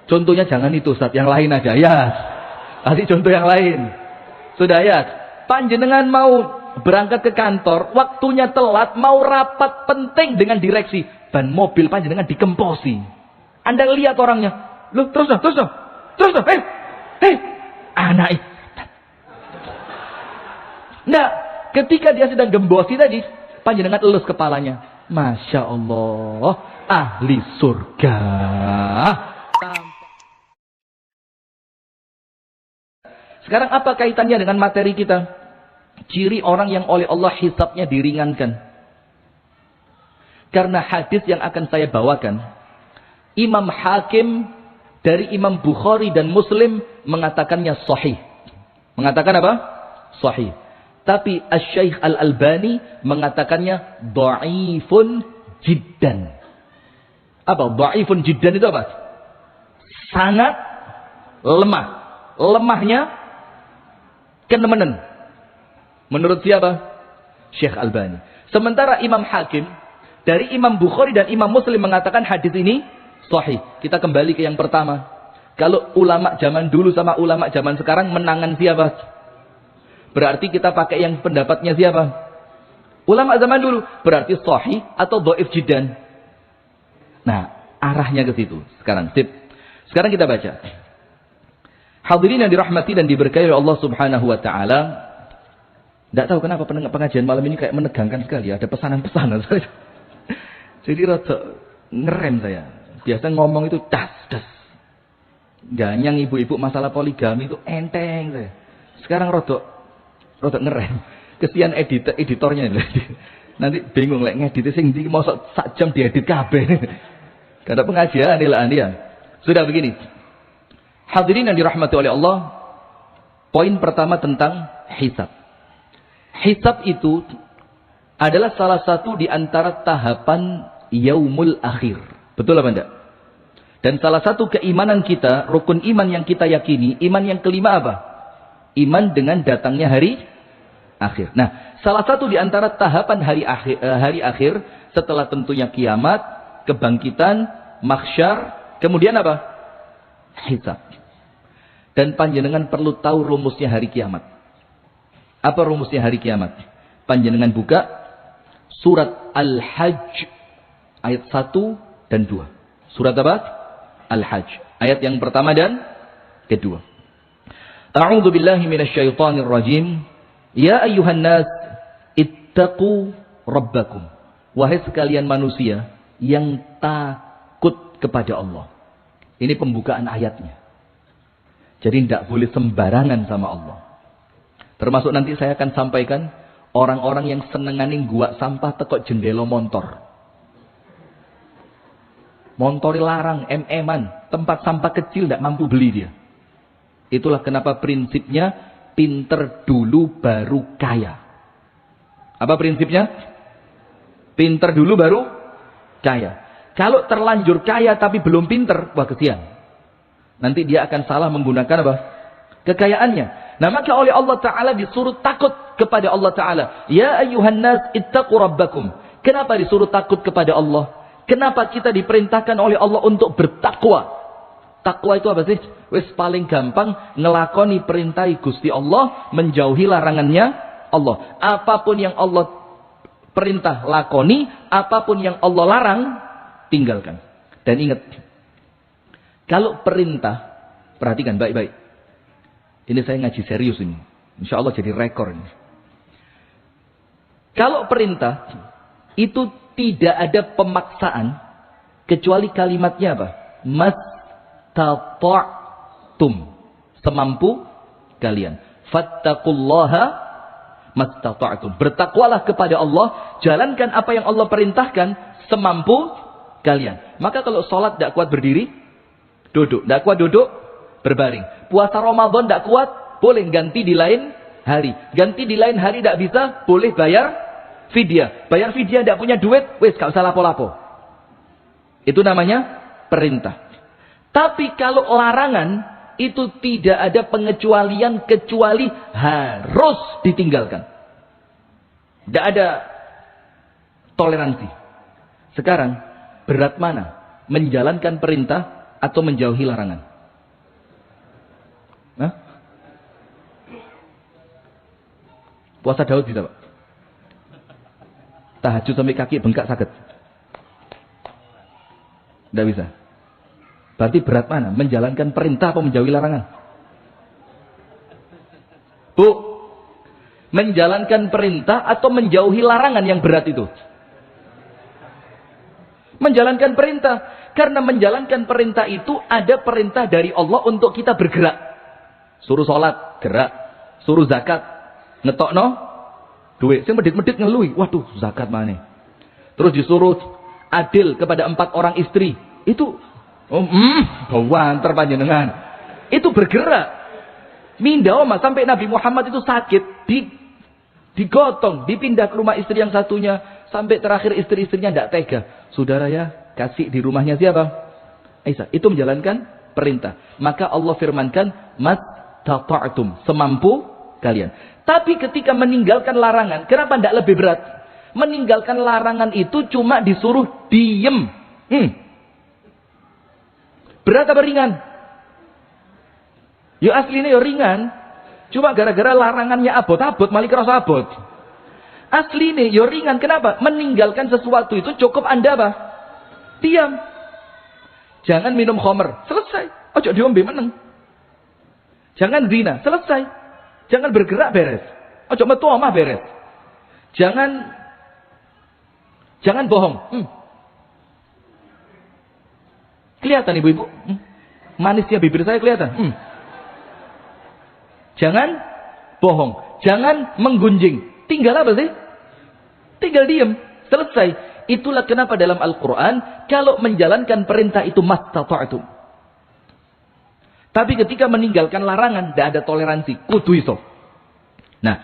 Contohnya jangan itu Ustaz, yang lain aja ya. Kasih contoh yang lain. Sudah ya. Panjenengan mau berangkat ke kantor, waktunya telat, mau rapat penting dengan direksi, ban mobil panjenengan dikemposi. Anda lihat orangnya, loh terus dong, anak itu. Nah, ketika dia sedang gembosi tadi, panjenengan elus kepalanya. Masya Allah, ahli surga. Sekarang apa kaitannya dengan materi kita? Ciri orang yang oleh Allah hisabnya diringankan. Karena hadis yang akan saya bawakan, Imam Hakim dari Imam Bukhari dan Muslim mengatakannya sahih. Mengatakan apa? Sahih. Tapi Asy-Syaikh Al-Albani mengatakannya dhaifun jiddan. Apa? Dhaifun jiddan itu apa? Sangat lemah. Lemahnya kenemenan. Menurut siapa? Syekh Albani. Sementara Imam Hakim dari Imam Bukhari dan Imam Muslim mengatakan hadis ini sahih. Kita kembali ke yang pertama. Kalau ulama zaman dulu sama ulama zaman sekarang menangan siapa? Berarti kita pakai yang pendapatnya siapa? Ulama zaman dulu. Berarti sahih atau dhaif jiddan. Nah, arahnya ke situ. Sekarang, sip. Sekarang kita baca. Hadirin yang dirahmati dan diberkahi oleh Allah Subhanahu wa taala. Tidak tahu kenapa pengajian malam ini kayak menegangkan sekali. Ada pesanan-pesanan. Jadi rada ngerem saya. Biasa ngomong itu das. Ganyang ibu-ibu masalah poligami itu enteng saya. Sekarang rada ngerem. Kesian editornya. Nanti bingung lek ngedit sing ndi mosok sak jam diedit kabeh. Karena pengajian adalah dia. Sudah begini. Hadirin yang dirahmati oleh Allah, poin pertama tentang hisab. Hisab itu adalah salah satu di antara tahapan yaumul akhir. Betul apa enggak? Dan salah satu keimanan kita, rukun iman yang kita yakini, iman yang kelima apa? Iman dengan datangnya hari akhir. Nah, salah satu di antara tahapan hari akhir setelah tentunya kiamat, kebangkitan, mahsyar, kemudian apa? Hisab. Dan panjenengan perlu tahu rumusnya hari kiamat. Apa rumusnya hari kiamat? Panjenengan buka surat Al-Hajj ayat 1 dan 2. Surat apa? Al-Hajj. Ayat yang pertama dan kedua. A'udzu billahi minasyaitonir rajim. Ya ayyuhan nas ittaqu rabbakum. Wahai sekalian manusia yang takut kepada Allah. Ini pembukaan ayatnya. Jadi tidak boleh sembarangan sama Allah. Termasuk nanti saya akan sampaikan orang-orang yang senenganing gua sampah tekok jendela montor. Montori larang, tempat sampah kecil tidak mampu beli dia. Itulah kenapa prinsipnya pinter dulu baru kaya. Apa prinsipnya? Pinter dulu baru kaya. Kalau terlanjur kaya tapi belum pinter, wah kesian. Nanti dia akan salah menggunakan apa? Kekayaannya. Nah maka oleh Allah Ta'ala disuruh takut kepada Allah Ta'ala. Ya ayyuhan nas ittaqu rabbakum. Kenapa disuruh takut kepada Allah? Kenapa kita diperintahkan oleh Allah untuk bertakwa? Takwa itu apa sih? Wis paling gampang ngelakoni perintah Gusti Allah, menjauhi larangannya Allah. Apapun yang Allah perintah lakoni, apapun yang Allah larang tinggalkan. Dan ingat, kalau perintah, perhatikan baik-baik. Ini saya ngaji serius ini. Insya Allah jadi rekor ini. Kalau perintah itu tidak ada pemaksaan kecuali kalimatnya apa? Mastata'tum. Semampu kalian. Fattaqullaha mastata'tum. Bertakwalah kepada Allah, jalankan apa yang Allah perintahkan semampu kalian. Maka kalau sholat tidak kuat berdiri, duduk. Tidak kuat duduk, berbaring. Puasa Ramadan tidak kuat, boleh ganti di lain hari. Ganti di lain hari tidak bisa, boleh bayar fidyah. Bayar fidyah tidak punya duit, wes gak usah lapo-lapo. Itu namanya perintah. Tapi kalau larangan, itu tidak ada pengecualian kecuali harus ditinggalkan. Tidak ada toleransi. Sekarang, berat mana? Menjalankan perintah atau menjauhi larangan? Hah? Puasa Daud bisa, Pak? Tahajud sampai kaki bengkak sakit? Tidak bisa. Berarti berat mana? Menjalankan perintah atau menjauhi larangan? Bu, menjalankan perintah atau menjauhi larangan yang berat itu? Menjalankan perintah. Karena menjalankan perintah itu ada perintah dari Allah untuk kita bergerak. Suruh sholat, gerak. Suruh zakat, ngetokno duit. Saya medit-medit ngelui. Waduh, zakat mana? Terus disuruh adil kepada 4 orang istri. Itu, bawanter panjenengan. Itu bergerak. Minda Oma sampai Nabi Muhammad itu sakit. Digotong, dipindah ke rumah istri yang satunya. Sampai terakhir istri-istrinya tidak tega. Saudara ya, kasih di rumahnya siapa? Aisyah. Itu menjalankan perintah. Maka Allah firmankan, mastata'tum, semampu kalian. Tapi ketika meninggalkan larangan, kenapa tidak lebih berat? Meninggalkan larangan itu cuma disuruh diem. Berat apa ringan? Ya aslinya ya ringan. Cuma gara-gara larangannya abot-abot, malah kerasa abot. Asli ini ya ringan. Kenapa? Meninggalkan sesuatu itu cukup Anda apa? Diam. Jangan minum khamr. Selesai. Ojo diombe meneng. Jangan zina. Selesai. Jangan bergerak beres. Ojo metu omah beres. Jangan bohong. Kelihatan ibu-ibu. Manisnya bibir saya kelihatan. Jangan bohong. Jangan menggunjing. Tinggal apa sih? Tinggal diam. Selesai. Itulah kenapa dalam Al-Quran, kalau menjalankan perintah itu mastata'tum. Tapi ketika meninggalkan larangan, tidak ada toleransi. Kudu iso. Nah,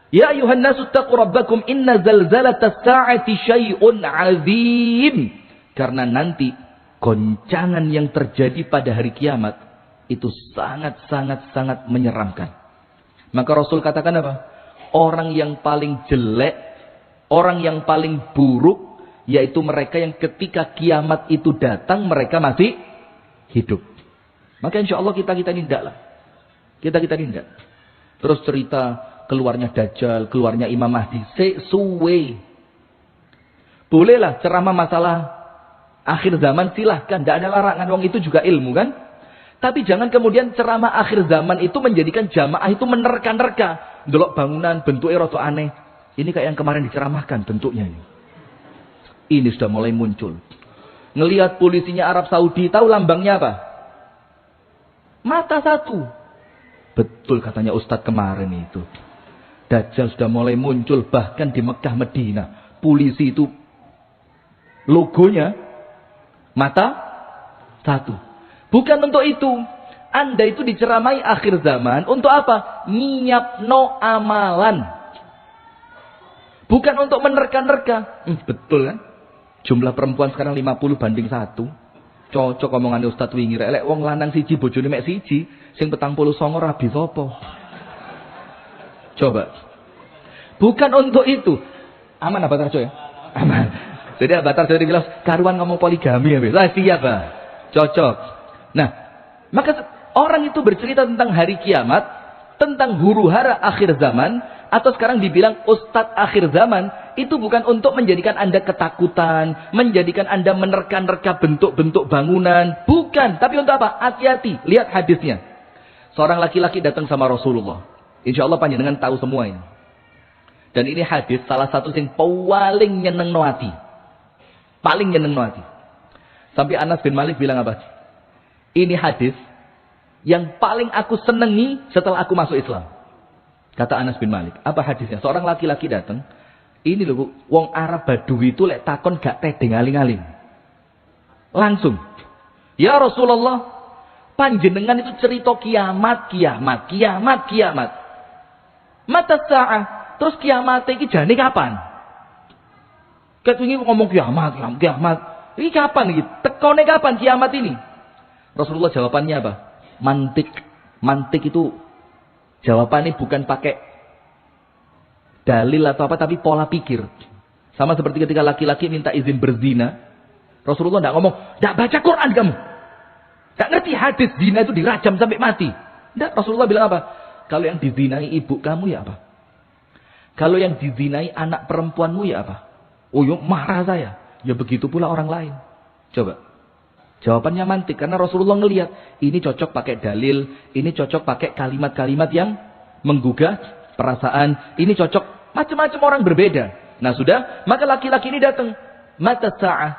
ya ayuhan nasu taqu rabbakum inna zalzalatas sa'ati syai'un azim. Karena nanti goncangan yang terjadi pada hari kiamat itu sangat menyeramkan. Maka Rasul katakan apa? Orang yang paling jelek, orang yang paling buruk, yaitu mereka yang ketika kiamat itu datang, mereka masih hidup. Maka insya Allah kita ini tidak lah. Kita ini tidak. Terus cerita keluarnya Dajjal, keluarnya Imam Mahdi. Sesuai. Bolehlah ceramah masalah akhir zaman, silahkan. Tidak ada larangan, wong itu juga ilmu kan. Tapi jangan kemudian ceramah akhir zaman itu menjadikan jamaah itu menerka-nerka. Delok bangunan bentuknya rada aneh. Ini kayak yang kemarin diceramahkan bentuknya ini. Ini sudah mulai muncul. Ngelihat polisinya Arab Saudi, tahu lambangnya apa? Mata satu. Betul katanya Ustadz kemarin itu. Dajjal sudah mulai muncul bahkan di Mekah Medina. Polisi itu logonya mata satu. Bukan untuk itu. Anda itu diceramai akhir zaman. Untuk apa? Nyiapno amalan. Bukan untuk menerka-nerka. Betul kan? Jumlah perempuan sekarang 50 banding 1. Cocok omongan Ustadz wingi. Lek wong lanang siji bojone mek siji. Sing 49 rabi sapa? Coba. Bukan untuk itu. Aman apa Tarjo ya? Aman. Jadi Abah Tarjo bilang, karuan ngomong poligami ya. Siap Pak. Cocok. Nah, maka orang itu bercerita tentang hari kiamat, tentang huru-hara akhir zaman, atau sekarang dibilang ustadz akhir zaman, itu bukan untuk menjadikan Anda ketakutan, menjadikan Anda menerka-nerka bentuk-bentuk bangunan. Bukan. Tapi untuk apa? Hati-hati. Lihat hadisnya. Seorang laki-laki datang sama Rasulullah. Insya Allah panjenengan tahu semua ini. Dan ini hadis salah satu yang paling nyeneng hati. Paling nyeneng hati. Sampai Anas bin Malik bilang apa? Ini hadis yang paling aku senangi setelah aku masuk Islam. Kata Anas bin Malik. Apa hadisnya? Seorang laki-laki datang. Ini loh Bu, wong Arab Badui itu lek takon gak tedeng aling-aling. Langsung. Ya Rasulullah, panjenengan itu cerita kiamat. Mata sa'ah. Terus kiamat iki jane kapan? Ketwingi ngomong kiamat. Ini kapan iki? Tekone kapan kiamat ini? Rasulullah jawabannya apa? Mantik itu jawabannya bukan pakai dalil atau apa, tapi pola pikir. Sama seperti ketika laki-laki minta izin berzina. Rasulullah tidak ngomong, tidak baca Quran kamu. Gak ngerti hadis zina itu dirajam sampai mati. Tidak, Rasulullah bilang apa? Kalau yang dizinai ibu kamu ya apa? Kalau yang dizinai anak perempuanmu ya apa? Oh yuk marah saya. Ya begitu pula orang lain. Coba. Jawabannya mantik. Karena Rasulullah ngelihat. Ini cocok pakai dalil. Ini cocok pakai kalimat-kalimat yang menggugah perasaan. Ini cocok. Macam-macam orang berbeda. Nah sudah. Maka laki-laki ini datang. Mata sa'ah.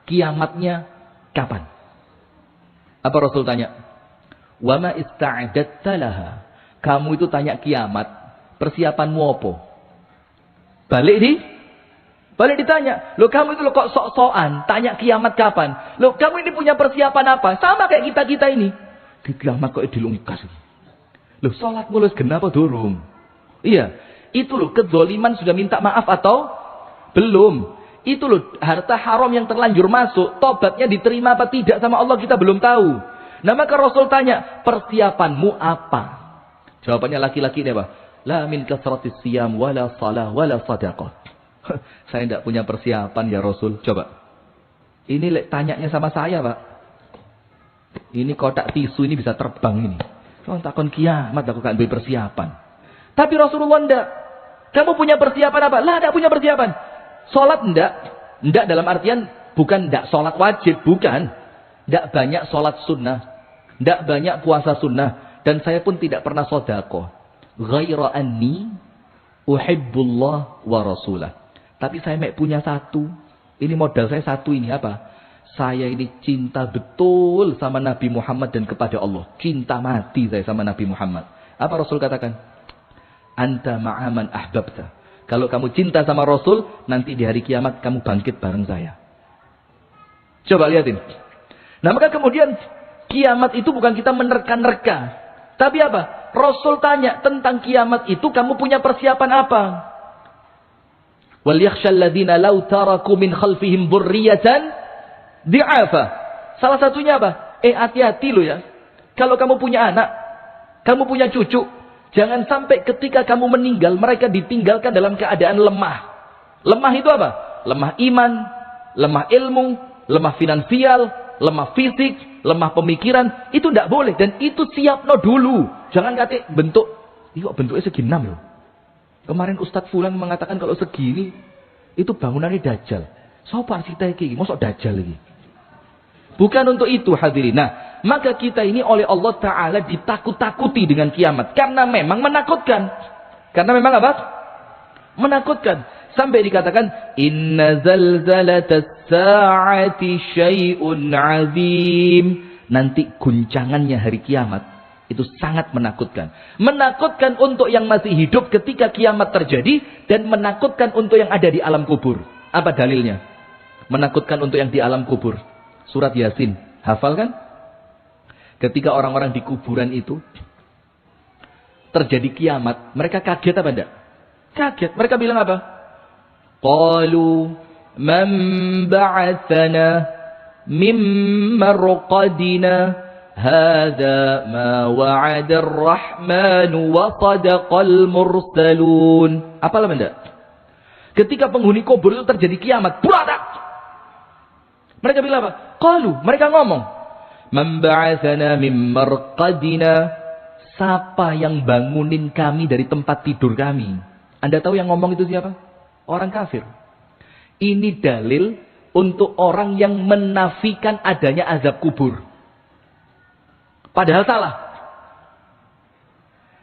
Kiamatnya kapan? Apa Rasul tanya? Wa ma ista'adatta laha. Kamu itu tanya kiamat, persiapanmu apa? Balik ditanya. Loh kamu itu kok sok-sokan tanya kiamat kapan? Loh kamu ini punya persiapan apa? Sama kayak kita-kita ini. Di kiamat kok dilungkas. Loh salat mulus genapa durung? Iya, itu loh kedzaliman sudah minta maaf atau belum? Itu loh harta haram yang terlanjur masuk, tobatnya diterima apa tidak sama Allah kita belum tahu. Nah maka Rasul tanya, persiapanmu apa? Jawabannya laki-laki ini apa? La min kasratis siyam wala salah wala sadaqah. Saya tidak punya persiapan ya Rasul. Coba. Ini tanyanya sama saya Pak. Ini kotak tisu ini bisa terbang ini. Kalau takon kiamat aku kan beri persiapan. Tapi Rasulullah tidak. Kamu punya persiapan apa? Lah tidak punya persiapan. Sholat tidak. Tidak dalam artian bukan tidak sholat wajib. Bukan. Tidak banyak sholat sunnah. Tidak banyak puasa sunnah. Dan saya pun tidak pernah sodaqoh. Ghaira anni uhibbullah wa rasulah. Tapi saya punya satu. Ini modal saya satu ini apa? Saya ini cinta betul sama Nabi Muhammad dan kepada Allah. Cinta mati saya sama Nabi Muhammad. Apa Rasul katakan? Anta ma'aman ahbabta. Kalau kamu cinta sama Rasul, nanti di hari kiamat kamu bangkit bareng saya. Coba lihatin. Nah maka kemudian kiamat itu bukan kita menerka-nerka. Tapi apa? Rasul tanya tentang kiamat itu kamu punya persiapan apa? Wal yakhshal ladzina law taraku min khalfihim dzurriyyatan di'afa. Salah satunya apa? Hati-hati lo ya. Kalau kamu punya anak, kamu punya cucu, jangan sampai ketika kamu meninggal mereka ditinggalkan dalam keadaan lemah. Lemah itu apa? Lemah iman, lemah ilmu, lemah finansial, lemah fisik, lemah pemikiran. Itu tidak boleh. Dan itu siapno dulu. Jangan kata bentuk. Ini kok bentuknya segi 6 loh. Kemarin Ustadz Fulan mengatakan kalau segini. Itu bangunannya Dajjal. Sopo arsitek ini? Masuk Dajjal lagi. Bukan untuk itu hadirin. Nah, maka kita ini oleh Allah Ta'ala ditakut-takuti dengan kiamat. Karena memang menakutkan. Karena memang apa? Menakutkan. Sampai dikatakan inna zalzalatas sa'ati syai'un 'azim. Nanti guncangannya hari kiamat itu sangat menakutkan. Menakutkan untuk yang masih hidup ketika kiamat terjadi dan menakutkan untuk yang ada di alam kubur. Apa dalilnya? Menakutkan untuk yang di alam kubur. Surat Yasin. Hafal kan? Ketika orang-orang di kuburan itu terjadi kiamat, mereka kaget apa enggak? Kaget. Mereka bilang apa? Qalu man ba'athana min marqadina hadza ma wa'ada ar-rahman wa sadaqal mursalun. Apalah enggak? Ketika penghuni kubur itu terjadi kiamat, beradak. Mereka bilang apa? Qalu, mereka ngomong, man ba'athana min marqadina. Siapa yang bangunin kami dari tempat tidur kami? Anda tahu yang ngomong itu siapa? Orang kafir. Ini dalil untuk orang yang menafikan adanya azab kubur. Padahal salah.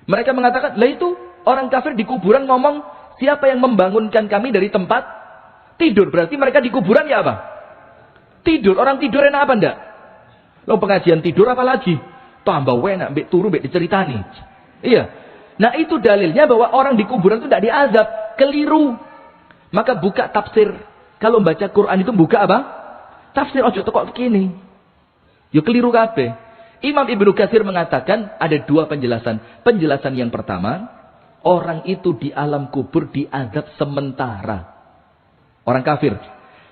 Mereka mengatakan, lah itu orang kafir di kuburan ngomong, siapa yang membangunkan kami dari tempat tidur? Berarti mereka di kuburan ya apa? Tidur. Orang tidur enak apa enggak? Lo pengajian tidur apa lagi? Tambah enak, mbek turu, mbek diceritani. Iya. Nah itu dalilnya bahwa orang di kuburan itu tidak diazab. Keliru. Maka buka tafsir. Kalau baca Quran itu buka apa? Tafsir. Ojo kok begini. Yo keliru kabeh. Imam Ibnu Katsir mengatakan ada dua penjelasan. Penjelasan yang pertama, orang itu di alam kubur diazab sementara. Orang kafir.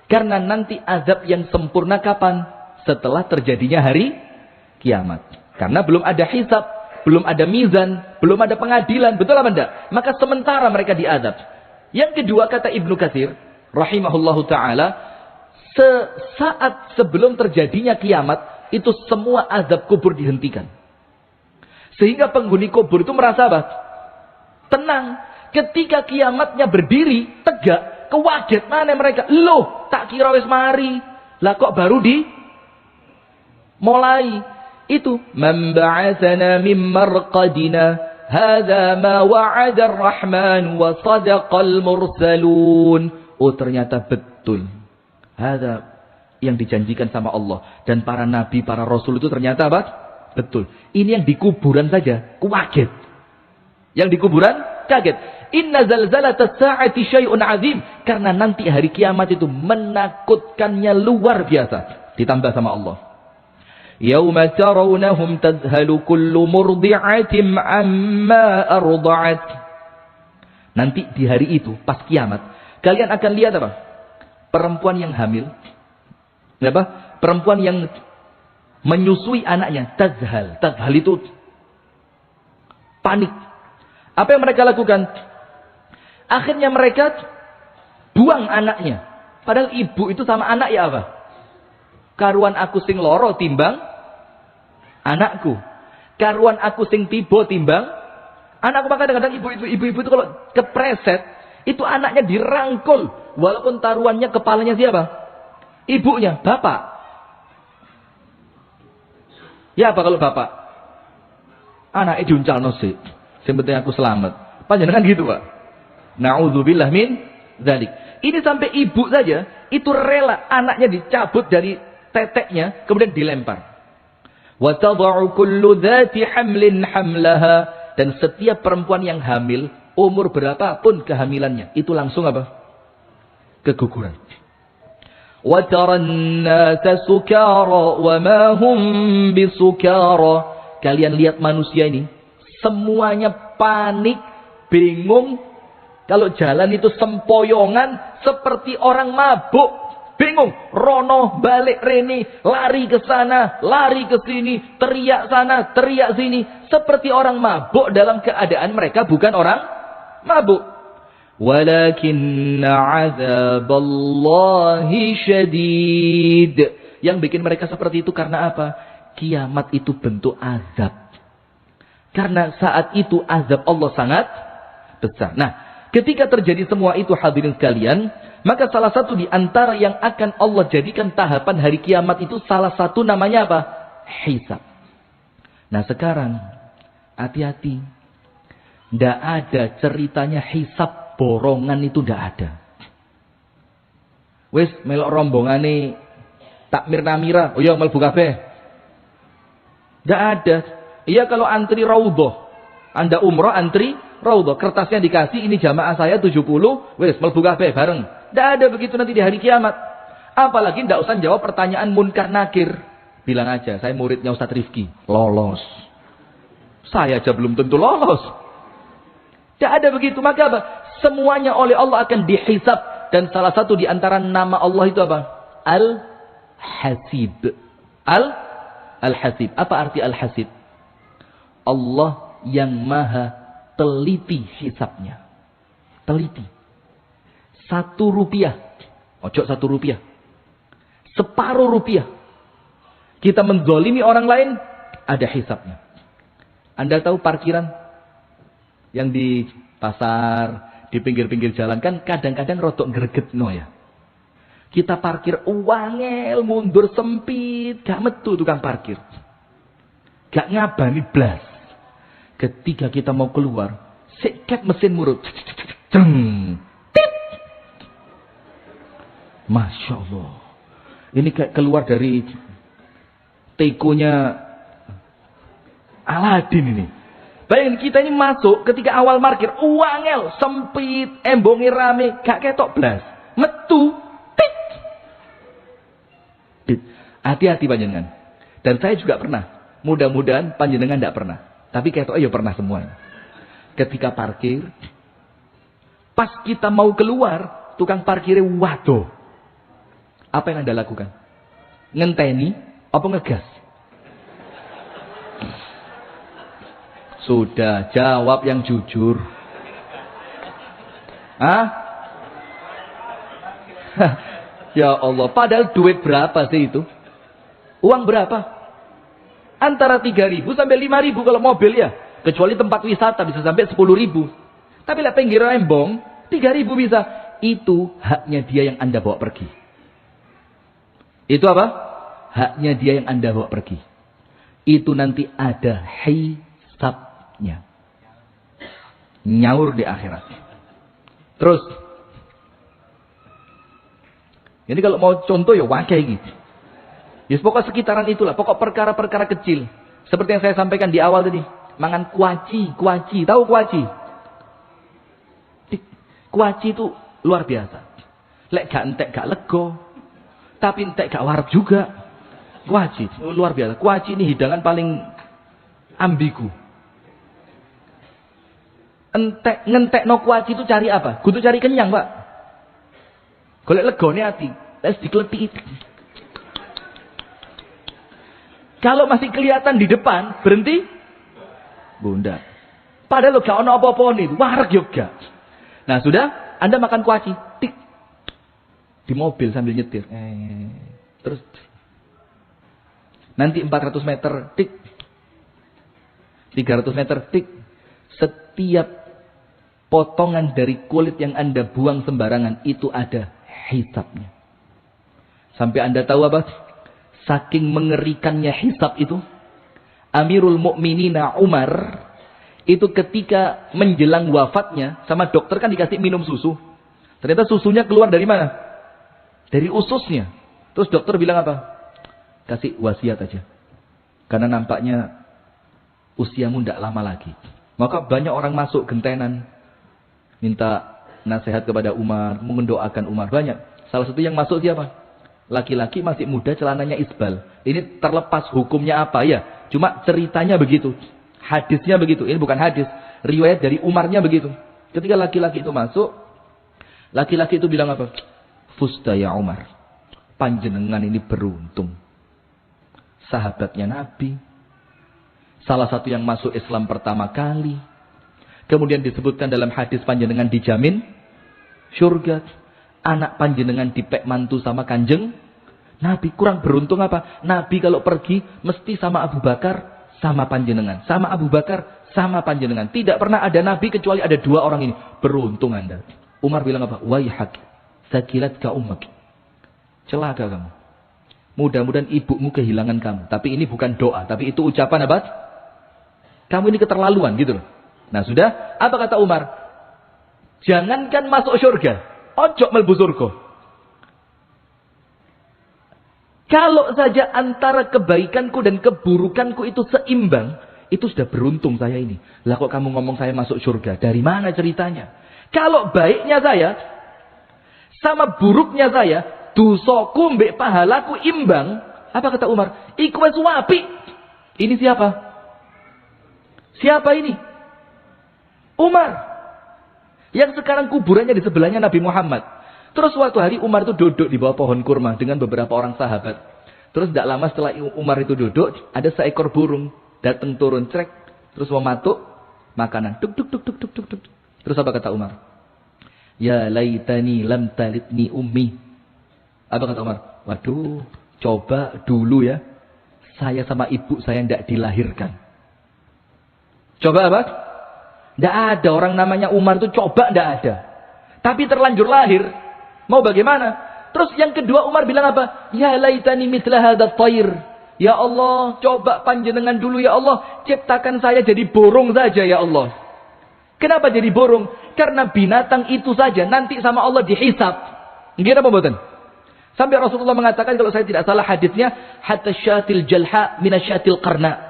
Karena nanti azab yang sempurna kapan? Setelah terjadinya hari kiamat. Karena belum ada hisab, belum ada mizan, belum ada pengadilan. Betul apa enggak? Maka sementara mereka diazab. Yang kedua kata Ibnu Katsir, rahimahullahu ta'ala, sesaat sebelum terjadinya kiamat, itu semua azab kubur dihentikan. Sehingga penghuni kubur itu merasa apa? Tenang. Ketika kiamatnya berdiri, tegak, kewaget mana mereka? Loh, tak kira wis mari. Lah kok baru mulai? Itu man ba'atsana min marqadina hadza ma wa'ada ar-rahman wa sadaqal mursalun. Oh, ternyata betul. Hadza yang dijanjikan sama Allah dan para nabi, para rasul itu ternyata apa? Betul. Ini yang di kuburan saja kaget. Yang di kuburan kaget. Inna zalzalatas sa'ati syai'un 'azim. Karena nanti hari kiamat itu menakutkannya luar biasa. Ditambah sama Allah. Yauma tarawnahum tadhalu kullu murdi'atin 'amma arda'at. Nanti di hari itu pas kiamat, kalian akan lihat apa? Perempuan yang hamil. Apa? Perempuan yang menyusui anaknya, tazhal itu panik. Apa yang mereka lakukan? Akhirnya mereka buang anaknya. Padahal ibu itu sama anak ya apa? Karuan aku sing loro timbang anakku. Karuan aku sing tiba timbang anakku. Maka kadang-kadang ibu-ibu itu kalau kepreset, itu anaknya dirangkul. Walaupun taruhannya kepalanya siapa? Ibunya, bapak. Ya apa kalau bapak? Anaknya diuncalno sih. Yang penting aku selamat. Panjenengan gitu, Pak. Na'udzubillah min dzalik. Ini sampai ibu saja itu rela anaknya dicabut dari teteknya kemudian dilempar. Wa tad'u kullu dzati hamlin hamlaha, dan setiap perempuan yang hamil umur berapapun kehamilannya itu langsung apa? Keguguran. Wa taran nasa sukara wa ma hum bisukara. Kalian lihat manusia ini semuanya panik, bingung. Kalau jalan itu sempoyongan seperti orang mabuk. Bingung, rono balik rene, lari ke sana, lari ke sini, teriak sana, teriak sini, seperti orang mabuk dalam keadaan mereka bukan orang mabuk. Walakinna 'adzaballahi syadid. Yang bikin mereka seperti itu karena apa? Kiamat itu bentuk azab. Karena saat itu azab Allah sangat besar. Nah, ketika terjadi semua itu hadirin sekalian, maka salah satu di antara yang akan Allah jadikan tahapan hari kiamat itu salah satu namanya apa? Hisab. Nah sekarang, hati-hati. Tidak ada ceritanya hisab borongan itu tidak ada. Wis melok rombongane takmir namira, oh ya mlebu kabeh. Tidak ada. Iya kalau antri raudhah. Anda umrah antri raudhah. Kertasnya dikasih, ini jamaah saya 70, wis mlebu kabeh bareng. Tidak ada begitu nanti di hari kiamat. Apalagi tidak usah jawab pertanyaan munkar nakir. Bilang aja, saya muridnya Ustadz Rifki. Lolos. Saya aja belum tentu lolos. Tidak ada begitu. Maka apa? Semuanya oleh Allah akan dihisab. Dan salah satu di antara nama Allah itu apa? Al-Hasib. Al-Hasib. Apa arti Al-Hasib? Allah yang maha teliti hisabnya. Teliti. 1 rupiah. Ojo 1 rupiah. Separuh rupiah. Kita menzolimi orang lain, ada hisabnya. Anda tahu parkiran yang di pasar, di pinggir-pinggir jalan kan kadang-kadang rodok gregetno ya. Kita parkir uangel, mundur sempit, gak metu tukang parkir. Gak ngabani blas. Ketika kita mau keluar, sikat mesin murut. Masya Allah. Ini kayak keluar dari tekonya Aladin ini. Bayangin kita ini masuk ketika awal parkir. Uangel, sempit, embongi rame. Gak ketok blas. Metu. Hati-hati panjenengan. Dan saya juga pernah. Mudah-mudahan panjenengan tidak pernah. Tapi ketok ya pernah semuanya. Ketika parkir. Pas kita mau keluar. Tukang parkirnya waduh. Apa yang Anda lakukan? Ngenteni apa ngegas? Sudah, jawab yang jujur. Hah? Ya Allah, padahal duit berapa sih itu? Uang berapa? Antara 3.000 sampai 5.000 kalau mobil ya. Kecuali tempat wisata bisa sampai 10.000. Tapi lah pinggir rembong 3.000 bisa. Itu haknya dia yang Anda bawa pergi. Itu apa? Haknya dia yang Anda bawa pergi. Itu nanti ada hisabnya. Nyaur di akhirat. Terus. Ini kalau mau contoh ya wakai gitu. Ya pokok sekitaran itulah. Pokok perkara-perkara kecil. Seperti yang saya sampaikan di awal tadi. Mangan kuaci. Tahu kuaci? Kuaci itu luar biasa. Lek gak entek gak lego. Tapi entek gak warep juga. Kuaci. Luar biasa. Kuaci ini hidangan paling ambigu. Ngentek no kuaci itu cari apa? Kudu cari kenyang, Pak. Golek legone ati. Les dikletik. Kalau masih kelihatan di depan, berhenti. Bunda. Padahal lo gak ono apa-apa nih. Wareg juga. Nah sudah, Anda makan kuaci. Tik. Di mobil sambil nyetir. Terus. Nanti 400 meter. Tik. 300 meter. Tik. Setiap potongan dari kulit yang Anda buang sembarangan. Itu ada hisabnya. Sampai Anda tahu apa? Saking mengerikannya hisab itu. Amirul Mukminina Umar. Itu ketika menjelang wafatnya. Sama dokter kan dikasih minum susu. Ternyata susunya keluar dari mana? Dari ususnya. Terus dokter bilang apa? Kasih wasiat aja. Karena nampaknya usiamu tidak lama lagi. Maka banyak orang masuk gentenan. Minta nasihat kepada Umar. Mendoakan Umar. Banyak. Salah satu yang masuk siapa? Laki-laki masih muda celananya isbal. Ini terlepas hukumnya apa ya. Cuma ceritanya begitu. Hadisnya begitu. Ini bukan hadis. Riwayat dari Umarnya begitu. Ketika laki-laki itu masuk. Laki-laki itu bilang apa? Fusta ya Umar. Panjenengan ini beruntung. Sahabatnya Nabi. Salah satu yang masuk Islam pertama kali. Kemudian disebutkan dalam hadis panjenengan dijamin syurga. Anak panjenengan dipek mantu sama kanjeng Nabi. Kurang beruntung apa? Nabi kalau pergi mesti sama Abu Bakar sama panjenengan. Sama Abu Bakar sama panjenengan. Tidak pernah ada Nabi kecuali ada dua orang ini. Beruntung Anda. Umar bilang apa? Waihak sakilat ka ummak. Celaka kamu. Mudah-mudahan ibumu kehilangan kamu. Tapi ini bukan doa. Tapi itu ucapan apa? Kamu ini keterlaluan gitu loh. Nah sudah. Apa kata Umar? Jangankan masuk surga. Ojo melbu surga. Kalau saja antara kebaikanku dan keburukanku itu seimbang. Itu sudah beruntung saya ini. Lah kok kamu ngomong saya masuk surga? Dari mana ceritanya? Kalau baiknya saya. Sama buruknya saya. Dosaku mbek pahalaku imbang. Apa kata Umar? Iku wis apik. Ini siapa? Siapa ini? Umar. Yang sekarang kuburannya di sebelahnya Nabi Muhammad. Terus suatu hari Umar itu duduk di bawah pohon kurma dengan beberapa orang sahabat. Terus tidak lama setelah Umar itu duduk, ada seekor burung datang turun trek, terus mematuk makanan. Tuk tuk tuk tuk tuk tuk tuk. Terus apa kata Umar? Ya laitani lam talitni ummi. Apa kata Umar? Waduh, coba dulu ya. Saya sama ibu saya tidak dilahirkan. Coba apa? Tidak ada orang namanya Umar itu coba tidak ada. Tapi terlanjur lahir. Mau bagaimana? Terus yang kedua Umar bilang apa? Ya laitani mithla hadza thair. Ya Allah, coba panjenengan dulu ya Allah. Ciptakan saya jadi burung saja ya Allah. Kenapa jadi burung? Karena binatang itu saja nanti sama Allah dihisab. Gimana apa mboten? Sampai Rasulullah mengatakan kalau saya tidak salah hadisnya. Hatta syatil jalha minasyatil qarna.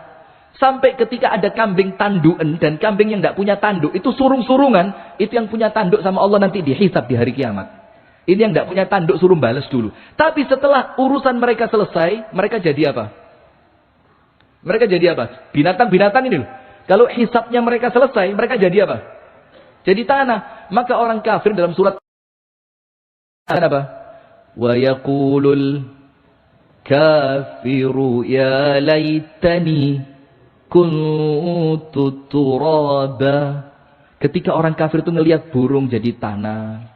Sampai ketika ada kambing tanduan dan kambing yang tidak punya tanduk. Itu surung-surungan. Itu yang punya tanduk sama Allah nanti dihisab di hari kiamat. Ini yang tidak punya tanduk suruh balas dulu. Tapi setelah urusan mereka selesai. Mereka jadi apa? Mereka jadi apa? Binatang-binatang ini loh. Kalau hisabnya mereka selesai. Mereka jadi apa? Jadi tanah. Maka orang kafir dalam surat. Apa? Wa yaqulul kafiru ya laitani kuntu turaba. Ketika orang kafir itu ngelihat burung jadi tanah,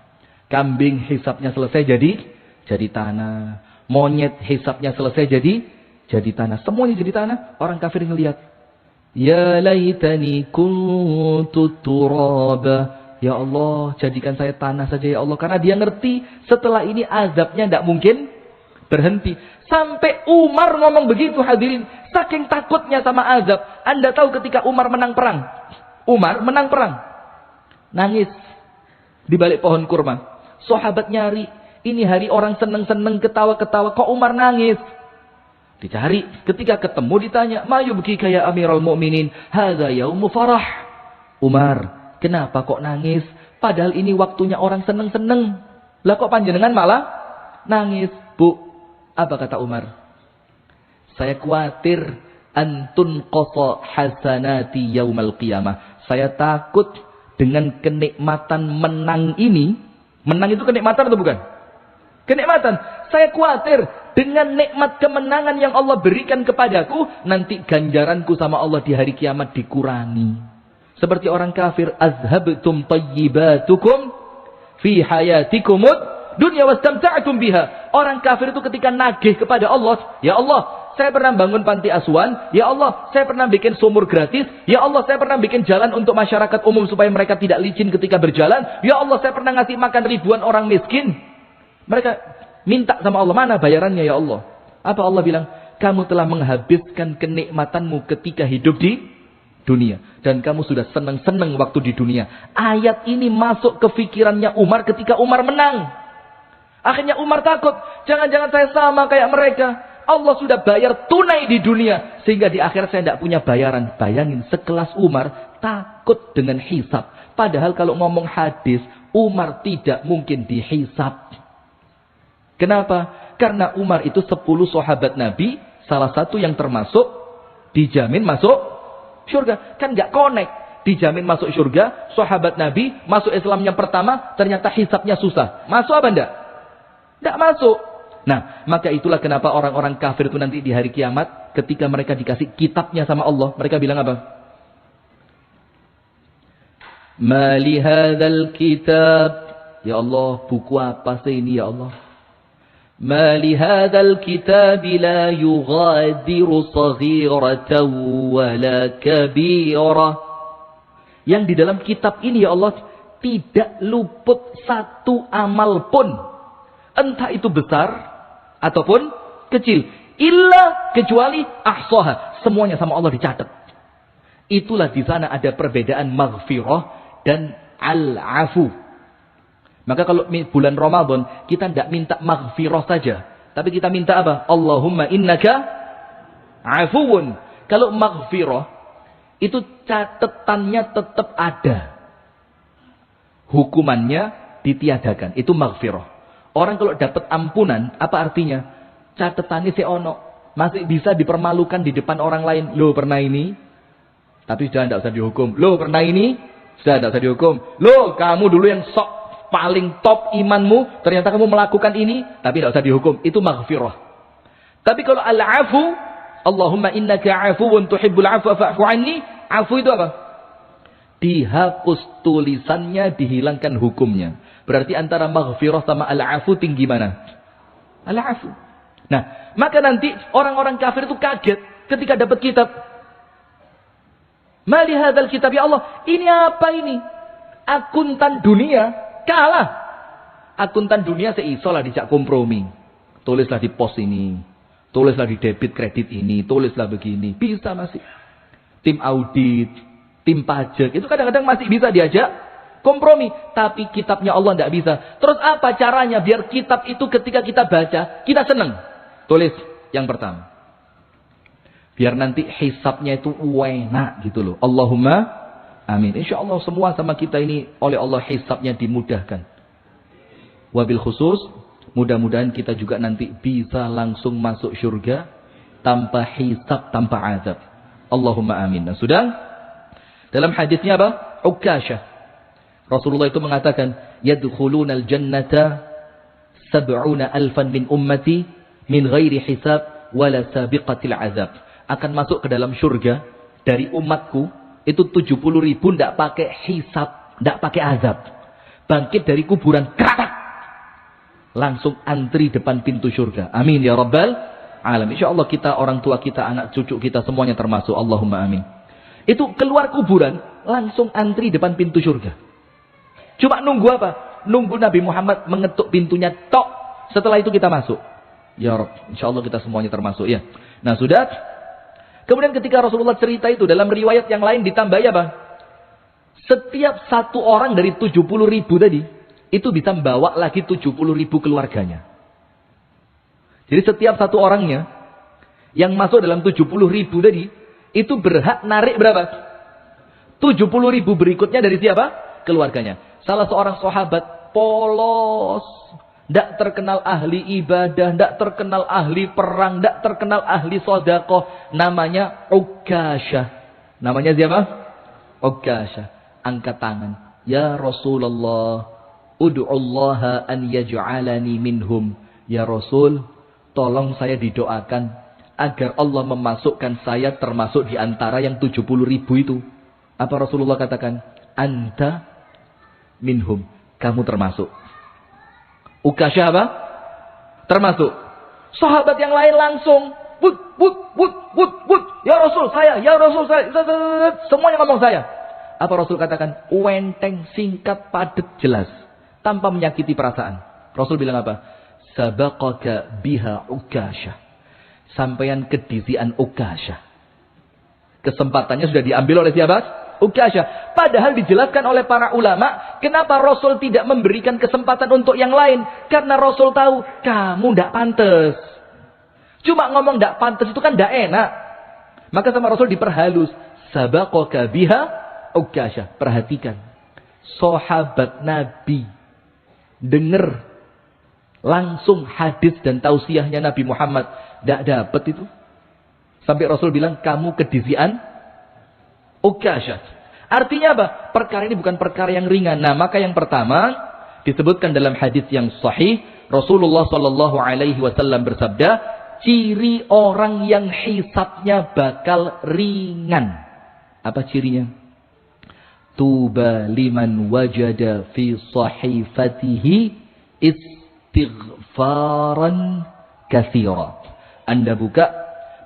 kambing hisapnya selesai jadi tanah, monyet hisapnya selesai jadi jadi tanah. Semuanya jadi tanah. Orang kafir ngelihat. Ya laitani kuntu turaba. Ya Allah, jadikan saya tanah saja ya Allah. Karena dia ngerti setelah ini azabnya tidak mungkin berhenti. Sampai Umar ngomong begitu hadirin. Saking takutnya sama azab. Anda tahu ketika Umar menang perang. Umar menang perang. Nangis. Di balik pohon kurma. Sahabat nyari. Ini hari orang seneng-seneng ketawa-ketawa. Kok Umar nangis? Dicari. Ketika ketemu ditanya. Ma yubkika ya Amirul Mu'minin. Hadza yaumu farah. Umar. Kenapa kok nangis? Padahal ini waktunya orang seneng-seneng. Lah kok panjenengan malah nangis? Bu, apa kata Umar? Saya khawatir antun qasa hasanati yaumal qiyamah. Saya takut dengan kenikmatan menang ini. Menang itu kenikmatan atau bukan? Kenikmatan. Saya khawatir dengan nikmat kemenangan yang Allah berikan kepadaku. Nanti ganjaranku sama Allah di hari kiamat dikurangi. Seperti orang kafir, azhabtum tayyibatukum fi hayatikumud dunya wastamta'tum biha. Orang kafir itu ketika nagih kepada Allah, ya Allah, saya pernah bangun panti asuhan, ya Allah, saya pernah bikin sumur gratis, ya Allah, saya pernah bikin jalan untuk masyarakat umum supaya mereka tidak licin ketika berjalan, ya Allah, saya pernah ngasih makan ribuan orang miskin. Mereka minta sama Allah, mana bayarannya ya Allah? Apa Allah bilang? Kamu telah menghabiskan kenikmatanmu ketika hidup di dunia. Dan kamu sudah senang-senang waktu di dunia. Ayat ini masuk ke pikirannya Umar ketika Umar menang. Akhirnya Umar takut. Jangan-jangan saya sama kayak mereka. Allah sudah bayar tunai di dunia. Sehingga di akhirat saya tidak punya bayaran. Bayangin sekelas Umar takut dengan hisab. Padahal kalau ngomong hadis, Umar tidak mungkin dihisab. Kenapa? Karena Umar itu 10 sahabat Nabi. Salah satu yang termasuk dijamin masuk surga. Kan gak connect. Dijamin masuk surga. Sahabat Nabi masuk Islam yang pertama. Ternyata hisabnya susah. Masuk apa enggak? Enggak masuk. Nah, maka itulah kenapa orang-orang kafir itu nanti di hari kiamat. Ketika mereka dikasih kitabnya sama Allah. Mereka bilang apa? Ma li hadzal kitab. Ya Allah, buku apa sih ini ya Allah? Ma li hadzal kitab la yughadiru saghiratan wala kabirah. Yang di dalam kitab ini ya Allah tidak luput satu amal pun, entah itu besar ataupun kecil, illa kecuali ahsaha, semuanya sama Allah dicatat. Itulah di sana ada perbedaan maghfirah dan al-afu. Maka kalau bulan Ramadan, kita tidak minta maghfirah saja. Tapi kita minta apa? Allahumma innaka afuun. Kalau maghfirah, itu catatannya tetap ada. Hukumannya ditiadakan. Itu maghfirah. Orang kalau dapat ampunan, apa artinya? Catatannya seono. Masih bisa dipermalukan di depan orang lain. Lo pernah ini? Tapi sudah tidak usah dihukum. Lo pernah ini? Sudah tidak usah dihukum. Lo kamu dulu yang sok paling top imanmu, ternyata kamu melakukan ini, tapi tidak usah dihukum. Itu maghfirah. Tapi kalau al-afu, Allahumma innaka afuun tuhibbul afwa fa'fu anni, afu itu apa? Dihapus tulisannya, dihilangkan hukumnya. Berarti antara maghfirah sama al-afu tinggi mana? Al-afu. Nah, maka nanti orang-orang kafir itu kaget ketika dapat kitab. Ma li hadzal kitab ya Allah, ini apa ini? Akuntan dunia kalah. Akuntan dunia seisolah dijak kompromi. Tulislah di pos ini. Tulislah di debit kredit ini. Tulislah begini. Bisa masih. Tim audit. Tim pajak. Itu kadang-kadang masih bisa diajak kompromi. Tapi kitabnya Allah tidak bisa. Terus apa caranya biar kitab itu ketika kita baca, kita senang? Tulis yang pertama. Biar nanti hisabnya itu enak gitu loh. Allahumma amin. Insya Allah semua sama kita ini oleh Allah hisabnya dimudahkan. Wabil khusus, mudah-mudahan kita juga nanti bisa langsung masuk surga tanpa hisab, tanpa azab. Allahumma amin. Dan sudah dalam hadisnya apa? Ukasyah. Rasulullah itu mengatakan, yadkhulunal jannata 70,000 min ummati min ghairi hisab wala sabiqatil azab. Akan masuk ke dalam surga dari umatku itu 70.000 tidak pakai hisab, tidak pakai azab. Bangkit dari kuburan, keratak. Langsung antri depan pintu surga. Amin ya Rabbal alam. Insyaallah kita, orang tua kita, anak cucu kita semuanya termasuk. Allahumma amin. Itu keluar kuburan langsung antri depan pintu surga. Cuma nunggu apa? Nunggu Nabi Muhammad mengetuk pintunya tok. Setelah itu kita masuk. Ya Rabb, insyaallah kita semuanya termasuk ya. Nah, sudah. Kemudian ketika Rasulullah cerita itu dalam riwayat yang lain ditambahi apa? Setiap satu orang dari 70.000 tadi itu bisa membawa lagi 70.000 keluarganya. Jadi setiap satu orangnya yang masuk dalam 70.000 tadi itu berhak narik berapa? 70.000 berikutnya dari siapa? Keluarganya. Salah seorang sahabat polos, tidak terkenal ahli ibadah, tidak terkenal ahli perang, tidak terkenal ahli sedekah, namanya Ukasyah. Namanya siapa? Ukasyah. Angkat tangan. Ya Rasulullah, ud'ullaha an yaj'alani minhum. Ya Rasul, tolong saya didoakan agar Allah memasukkan saya termasuk di antara yang 70.000 itu. Apa Rasulullah katakan? Anta minhum. Kamu termasuk. Ukasyah apa? Termasuk. Sahabat yang lain langsung. Wud. Ya Rasul saya. Ya Rasul saya. Semuanya ngomong saya. Apa Rasul katakan? Wenteng, singkat, padat, jelas. Tanpa menyakiti perasaan. Rasul bilang apa? Sabaqaka biha Ukasyah. Sampaian kedisian Ukasyah. Kesempatannya sudah diambil oleh siapa? Ukasyah. Padahal dijelaskan oleh para ulama, kenapa Rasul tidak memberikan kesempatan untuk yang lain? Karena Rasul tahu, kamu tidak pantas. Cuma ngomong tidak pantas itu kan tidak enak. Maka sama Rasul diperhalus. Sabaqaka biha Ukasyah. Perhatikan. Sahabat Nabi dengar langsung hadis dan tausiahnya Nabi Muhammad. Tidak dapat itu. Sampai Rasul bilang, kamu kedisian Ukasyah. Artinya apa? Perkara ini bukan perkara yang ringan. Nah, maka yang pertama disebutkan dalam hadis yang sahih, Rasulullah Shallallahu Alaihi Wasallam bersabda, ciri orang yang hisabnya bakal ringan. Apa cirinya? Tuba liman wajada fi sahifatihi istighfaran katsira. Anda buka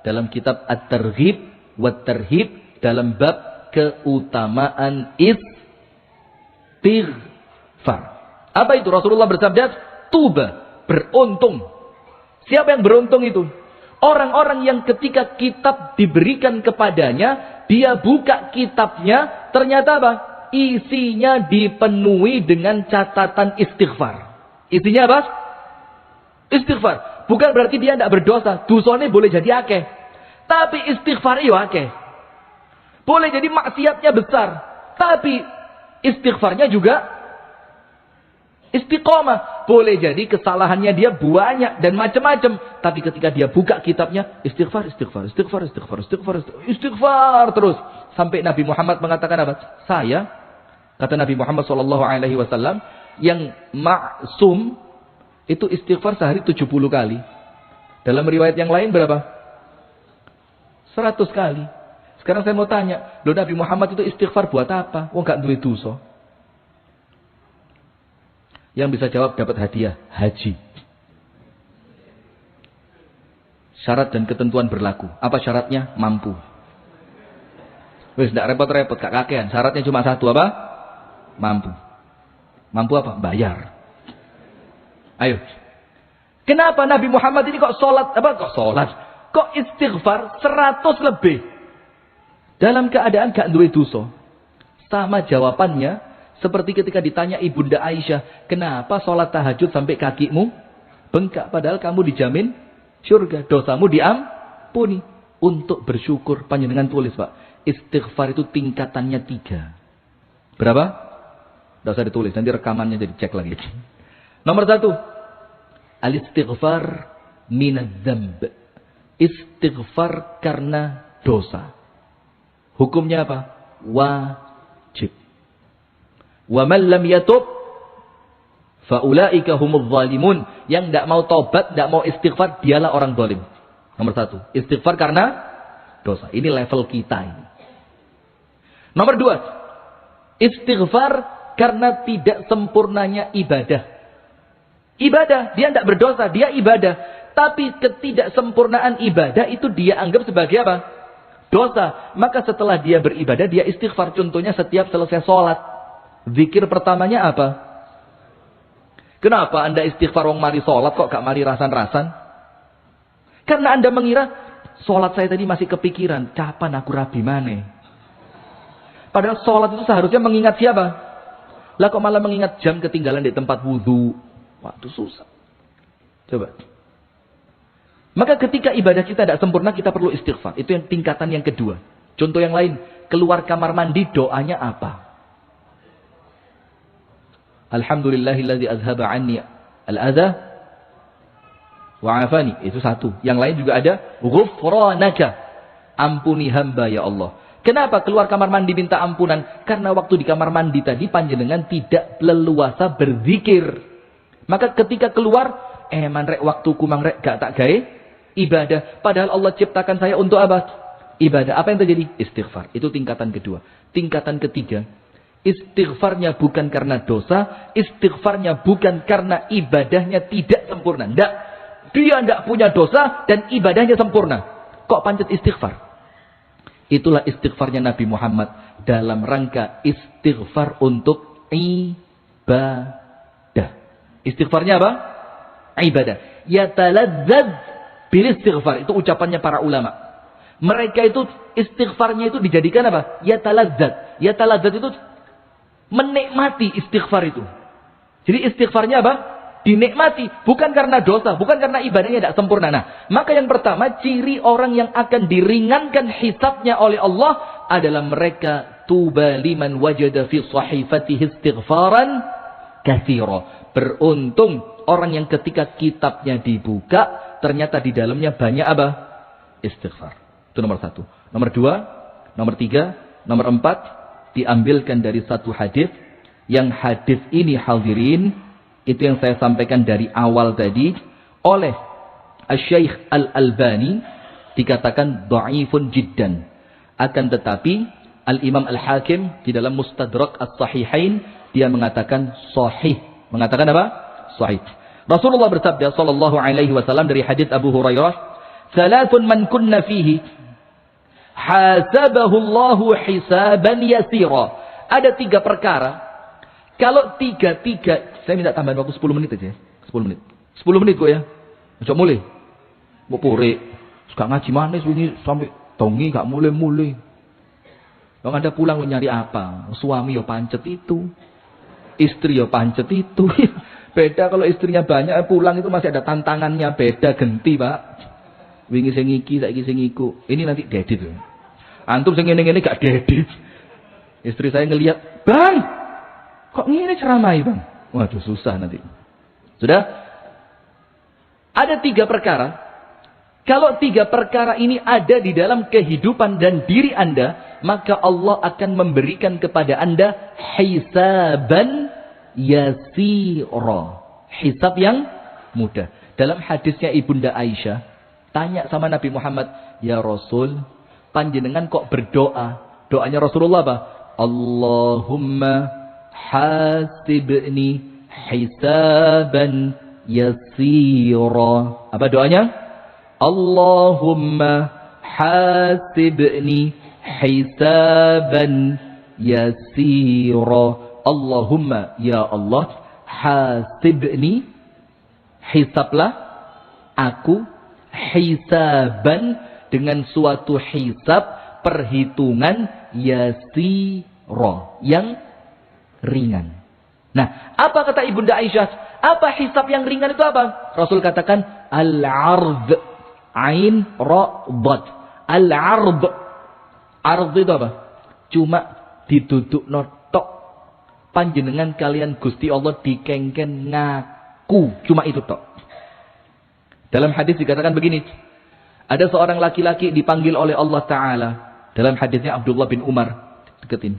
dalam kitab At-Targhib wa Tarhib dalam bab keutamaan istighfar. Apa itu? Rasulullah bersabda, tuba, beruntung. Siapa yang beruntung itu? Orang-orang yang ketika kitab diberikan kepadanya, dia buka kitabnya, ternyata apa? Isinya dipenuhi dengan catatan istighfar. Isinya apa? Istighfar. Bukan berarti dia tidak berdosa. Dosanya boleh jadi akeh. Tapi istighfar itu akeh. Boleh jadi maksiatnya besar. Tapi istighfarnya juga istiqomah. Boleh jadi kesalahannya dia banyak dan macam-macam. Tapi ketika dia buka kitabnya, istighfar terus. Sampai Nabi Muhammad mengatakan apa? Saya, kata Nabi Muhammad SAW, yang maksum, itu istighfar sehari 70 kali. Dalam riwayat yang lain berapa? 100 kali. Sekarang saya mau tanya, loh Nabi Muhammad itu istighfar buat apa? Oh enggak duit dosa. Yang bisa jawab dapat hadiah haji. Syarat dan ketentuan berlaku. Apa syaratnya? Mampu. Wis enggak repot-repot, gak kakean. Syaratnya cuma satu apa? Mampu. Mampu apa? Bayar. Ayo. Kenapa Nabi Muhammad ini kok sholat? Kok istighfar 100 lebih? Dalam keadaan gak duwe dosa. Sama jawabannya seperti ketika ditanya Ibunda Aisyah, kenapa sholat tahajud sampai kakimu bengkak? Padahal kamu dijamin surga, dosamu diampuni. Untuk bersyukur, panjenengan tulis Pak, istighfar itu tingkatannya 3. Berapa? Tidak usah ditulis, nanti rekamannya jadi cek lagi. Nomor 1, al-istighfar minadz-dzamb. Istighfar karena dosa. Hukumnya apa? Wajib. Wa man lam yatub fa ulaika humudz zalimun. Yang tidak mau tobat, tidak mau istighfar, dialah orang zalim. Nomor 1, istighfar karena dosa. Ini level kita ini. Nomor 2, istighfar karena tidak sempurnanya ibadah. Ibadah, dia tidak berdosa, dia ibadah. Tapi ketidaksempurnaan ibadah itu dia anggap sebagai apa? Dosa. Maka setelah dia beribadah, dia istighfar. Contohnya setiap selesai sholat. Zikir pertamanya apa? Kenapa Anda istighfar wong mari sholat kok gak mari rasan-rasan? Karena Anda mengira, sholat saya tadi masih kepikiran. Kapan aku rabi maneh? Padahal sholat itu seharusnya mengingat siapa? Lah kok malah mengingat jam ketinggalan di tempat wudhu. Waduh susah. Coba. Maka ketika ibadah kita tidak sempurna, kita perlu istighfar. Itu yang tingkatan yang kedua. Contoh yang lain. Keluar kamar mandi, doanya apa? Alhamdulillahilladzi azhaba anni al-adha wa afani. Itu satu. Yang lain juga ada. Ghufranaka. Ampuni hamba ya Allah. Kenapa keluar kamar mandi minta ampunan? Karena waktu di kamar mandi tadi panjenengan tidak leluasa berzikir. Maka ketika keluar, manrek waktuku mangrek gak tak gawe ibadah. Padahal Allah ciptakan saya untuk apa? Ibadah. Apa yang terjadi? Istighfar. Itu tingkatan kedua. Tingkatan ketiga. Istighfarnya bukan karena dosa. Istighfarnya bukan karena ibadahnya tidak sempurna. Tidak. Dia tidak punya dosa dan ibadahnya sempurna. Kok pancet istighfar? Itulah istighfarnya Nabi Muhammad. Dalam rangka istighfar untuk ibadah. Istighfarnya apa? Ibadah. Yataladzad bil istighfar. Itu ucapannya para ulama. Mereka itu istighfarnya itu dijadikan apa? Yataladzad. Yataladzad itu menikmati istighfar itu. Jadi istighfarnya apa? Dinikmati. Bukan karena dosa. Bukan karena ibadahnya tidak sempurna. Nah, maka yang pertama, ciri orang yang akan diringankan hisabnya oleh Allah adalah mereka tuba liman wajada fi sahifatihi istighfaran katsira. Beruntung orang yang ketika kitabnya dibuka, ternyata di dalamnya banyak apa? Istighfar. Itu nomor satu. Nomor dua, nomor tiga, nomor empat, diambilkan dari satu hadis. Yang hadis ini hadirin, itu yang saya sampaikan dari awal tadi, oleh Asy-Syaikh Al-Albani, dikatakan dha'ifun jiddan. Akan tetapi, Al-Imam Al-Hakim, di dalam Mustadrak As-Sahihain, dia mengatakan sahih. Mengatakan apa? Sahih. Rasulullah bersabda sallallahu alaihi wasallam dari hadis Abu Hurairah, "Salatun man kunna fihi hasabahu Allahu hisaban yasira." Ada 3 perkara. Kalau 3, saya minta tambahan waktu 10 menit aja. 10 menit. 10 menit kok ya. Coba mulai. Mau pure. Suka ngaji manis ini sampai tongi gak mulai-mulai. Kalau Anda pulang nyari apa? Suami ya pancet itu. Istri ya pancet itu. Beda kalau istrinya banyak, pulang itu masih ada tantangannya. Beda genti, Pak. Wingi sing iki, saiki sing iku. Ini nanti dedit. Antum sing ngene-ngene gak dedit. Istri saya ngelihat, "Bang, kok ngene ceramai, Bang?" Waduh, susah nanti. Sudah? Ada 3 perkara. Kalau 3 perkara ini ada di dalam kehidupan dan diri Anda, maka Allah akan memberikan kepada Anda hisaban yasira. Hisab yang mudah. Dalam hadisnya Ibunda Aisyah, tanya sama Nabi Muhammad, "Ya Rasul, panjenengan kok berdoa?" Doanya Rasulullah apa? "Allahumma hasibni hisaban yasira." Apa doanya? Allahumma hasibni hisaban yasira. Allahumma, ya Allah, hasibni, hisablah aku, hisaban, dengan suatu hisab, perhitungan, yasira, yang ringan. Nah, apa kata Ibunda Aisyah? Apa hisab yang ringan itu apa? Rasul katakan, al-ard, ain, ra, dad. Al-ard. Ard itu apa? Cuma diduduk notok. Panjenengan kalian Gusti Allah dikengken ngaku. Cuma itu tok. Dalam hadis dikatakan begini. Ada seorang laki-laki dipanggil oleh Allah Ta'ala. Dalam hadisnya Abdullah bin Umar. Deketin.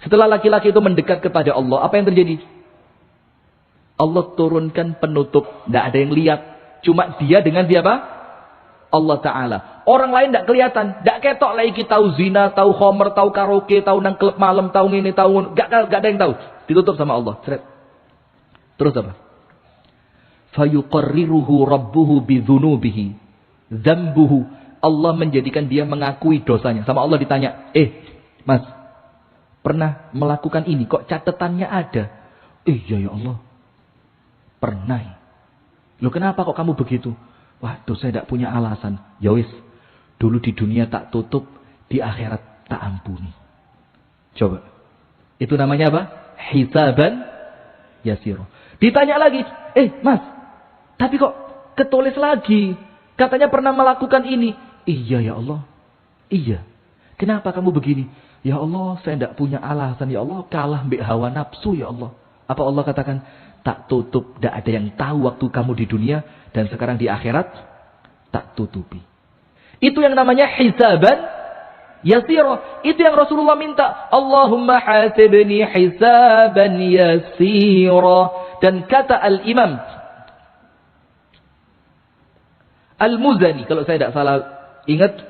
Setelah laki-laki itu mendekat kepada Allah, apa yang terjadi? Allah turunkan penutup. Tidak ada yang lihat. Cuma dia dengan siapa? Allah Ta'ala. Orang lain tidak kelihatan. Tidak ketok lagi tahu zina, tahu khomer, tahu karaoke, tahu nang klub malam, tahu ini, tahu. Gak ada yang tahu. Ditutup sama Allah. Terus apa? fayuqarriruhu rabbuhu bidzunubihi dzambuhu. Allah menjadikan dia mengakui dosanya. Sama Allah ditanya, Mas, pernah melakukan ini? Kok catatannya ada? Iya ya Allah, pernah. Loh kenapa kok kamu begitu? Waduh, saya tidak punya alasan. Ya wis, dulu di dunia tak tutup, di akhirat tak ampuni. Coba. Itu namanya apa? Hisaban yasiro. Ditanya lagi, Mas, tapi kok ketulis lagi? Katanya pernah melakukan ini. Iya ya Allah. Iya. Kenapa kamu begini? Ya Allah, saya tidak punya alasan. Ya Allah, kalah mbek hawa nafsu ya Allah. Apa Allah katakan? Tak tutup, tidak ada yang tahu waktu kamu di dunia. Dan sekarang di akhirat, tak tutupi. Itu yang namanya hisaban yasiro. Itu yang Rasulullah minta. Allahumma hasibni hisaban yasiro. Dan kata Al-Imam Al-Muzani, kalau saya tidak salah ingat,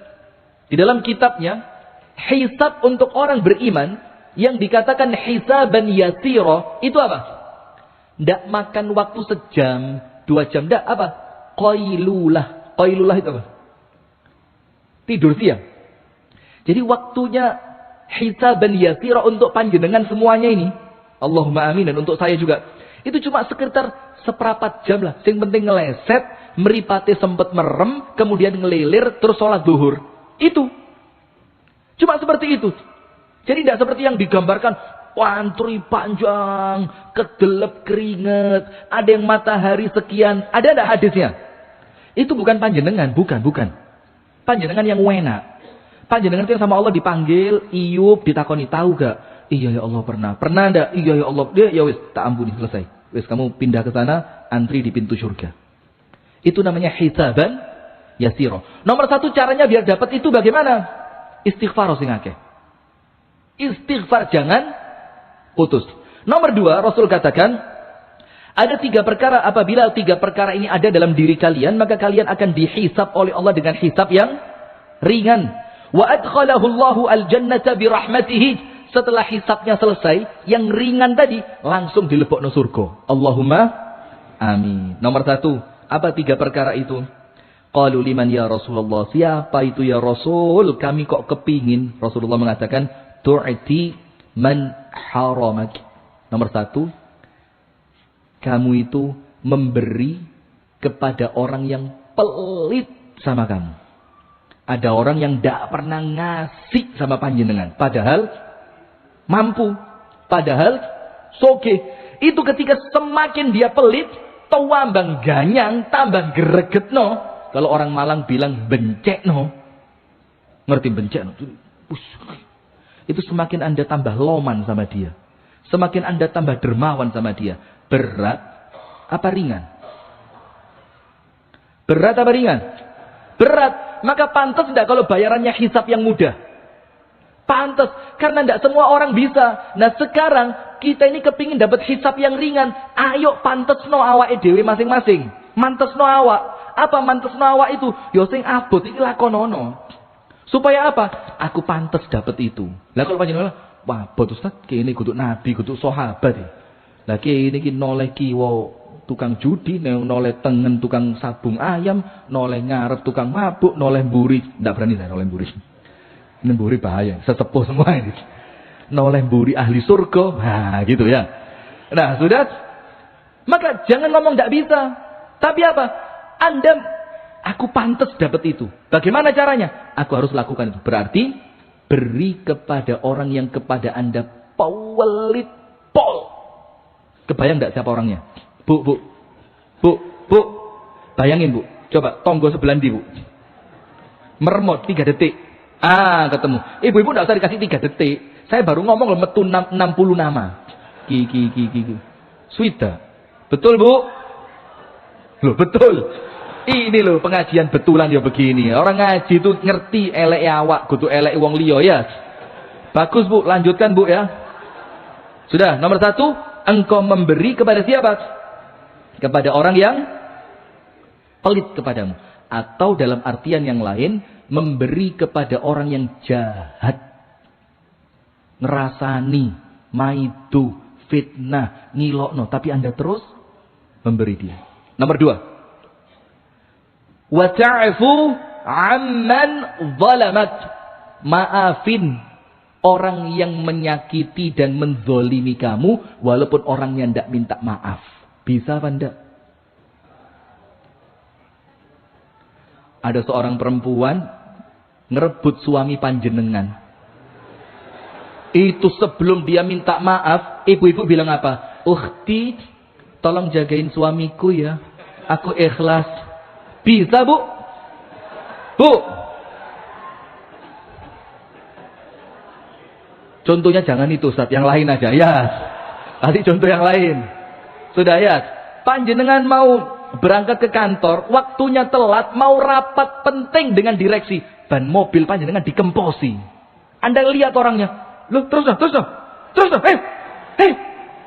di dalam kitabnya, hisab untuk orang beriman, yang dikatakan hisaban yasiro, itu apa? Tidak makan waktu sejam, 2 jam, tidak apa? Qailulah. Qailulah itu apa? Tidur siang. Jadi waktunya hisaban yasiro untuk panjenengan semuanya ini, Allahumma amin, dan untuk saya juga, itu cuma sekitar seperempat jam lah. Yang penting ngeleset, meripati sempat merem, kemudian ngelilir, terus sholat zuhur. Itu. Cuma seperti itu. Jadi tidak seperti yang digambarkan, antri panjang, kedelep keringet, ada yang matahari sekian. Ada tidak hadisnya? Itu bukan panjenengan, bukan. Panjenengan yang wena. Panjenengan itu yang sama Allah dipanggil, Iyub ditakoni, tahu gak? Iya ya Allah pernah. Pernah enggak? Iya ya Allah. Ya wis, tak ampuni, selesai. Wis, kamu pindah ke sana, antri di pintu surga. Itu namanya hisaban yasiro. Nomor 1 caranya biar dapat itu bagaimana? Istighfar sing akeh. Istighfar, jangan putus. Nomor 2, Rasul katakan, ada 3 perkara, apabila 3 perkara ini ada dalam diri kalian, maka kalian akan dihisab oleh Allah dengan hisab yang ringan. Wa adkhalahu Allahu al-jannata bi rahmatihi. Setelah hisabnya selesai, yang ringan tadi langsung dilebokno surga. Allahumma amin. Nomor 1, apa 3 perkara itu? Qalu liman ya Rasulullah, siapa itu ya Rasul? Kami kok kepingin. Rasulullah mengatakan, tu'ti man haramak. Nomor 1, kamu itu memberi kepada orang yang pelit sama kamu. Ada orang yang tidak pernah ngasih sama panjenengan, padahal mampu, padahal soge. Itu ketika semakin dia pelit, tawambang ganyang, tambah gregetno. Kalau orang Malang bilang bencekno. Ngerti bencekno? Itu semakin Anda tambah loman sama dia. Semakin Anda tambah dermawan sama dia. Berat apa ringan? Berat apa ringan? Berat. Maka pantas tidak kalau bayarannya hisab yang mudah? Pantas. Karena tidak semua orang bisa. Nah sekarang kita ini kepingin dapat hisab yang ringan. Ayo pantasno awake dhewe masing-masing. Mantasno awak. Apa mantasno awak itu? Yo sing abot iki lakonono. Supaya apa? Aku pantas dapat itu. Lah kalau panjenengan, wah abot Ustaz, kene kudu nabi, kudu sahabat. Lah kene iki noleh kiwa tukang judi, noleh tengen tukang sabung ayam, noleh ngarep tukang mabuk, noleh mburi. Ndak berani saya noleh mburi. Mburi bahaya, sesepuh semua ini. Noleh mburi ahli surga. Nah, gitu ya. Nah, sudah. Maka jangan ngomong ndak bisa. Tapi apa? Aku pantas dapat itu. Bagaimana caranya? Aku harus lakukan itu. Berarti beri kepada orang yang kepada Anda pelit pol. Kebayang enggak siapa orangnya? Bu. Bayangin, Bu. Coba tonggo sebelah ndi, Bu. Meremot 3 detik. Ketemu. Ibu-ibu enggak usah dikasih 3 detik. Saya baru ngomong loh metu 60 nama. Ki. Swida. Betul, Bu? Loh, betul. Ini loh pengajian betulan ya begini. Orang ngaji itu ngerti elek awak, kudu elek wong liya ya. Bagus, Bu, lanjutkan, Bu ya. Sudah, nomor 1, engkau memberi kepada siapa? Kepada orang yang pelit kepadamu. Atau dalam artian yang lain, memberi kepada orang yang jahat. Ngerasani, maidu, fitnah, ngilokno, tapi Anda terus memberi dia. Nomor 2. Wa ta'fu 'amman zalamak. Maafin orang yang menyakiti dan menzolimi kamu, walaupun orangnya tidak minta maaf. Bisa apa enggak? Ada seorang perempuan ngerebut suami panjenengan. Itu sebelum dia minta maaf, ibu-ibu bilang apa? Ukhti, tolong jagain suamiku ya. Aku ikhlas. Bisa, Bu? Bu? Contohnya jangan itu, Ustaz. Yang lain aja. Ya. Tadi contoh yang lain. Sudah ya. Panjenengan mau berangkat ke kantor, waktunya telat, mau rapat penting dengan direksi. Ban mobil panjenengan dikemposi. Anda lihat orangnya. Loh, terus dah.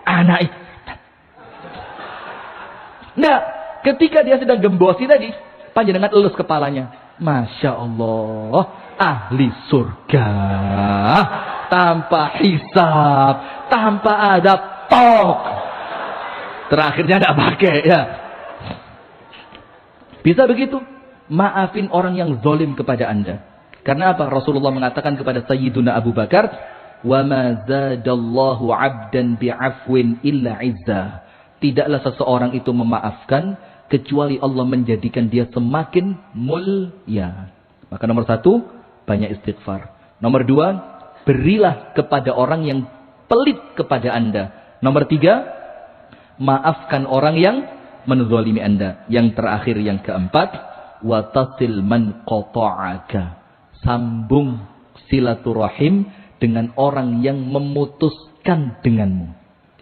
Anak itu. Nah, ketika dia sedang gembosi tadi, panjenengan elus kepalanya. Masya Allah, ahli surga. Tanpa hisab, tanpa adab, tok. Terakhirnya tidak pakai ya. Bisa begitu? Maafin orang yang zalim kepada Anda. Karena apa? Rasulullah mengatakan kepada Sayyiduna Abu Bakar, "Wa ma zadallahu 'abdan bi'afwin illa 'izza." Tidaklah seseorang itu memaafkan kecuali Allah menjadikan dia semakin mulia. Maka nomor 1, banyak istighfar. Nomor 2, berilah kepada orang yang pelit kepada Anda. Nomor 3, maafkan orang yang menzalimi Anda. Yang terakhir, yang keempat, wa tasil man qata'aka. Sambung silaturahim dengan orang yang memutuskan denganmu.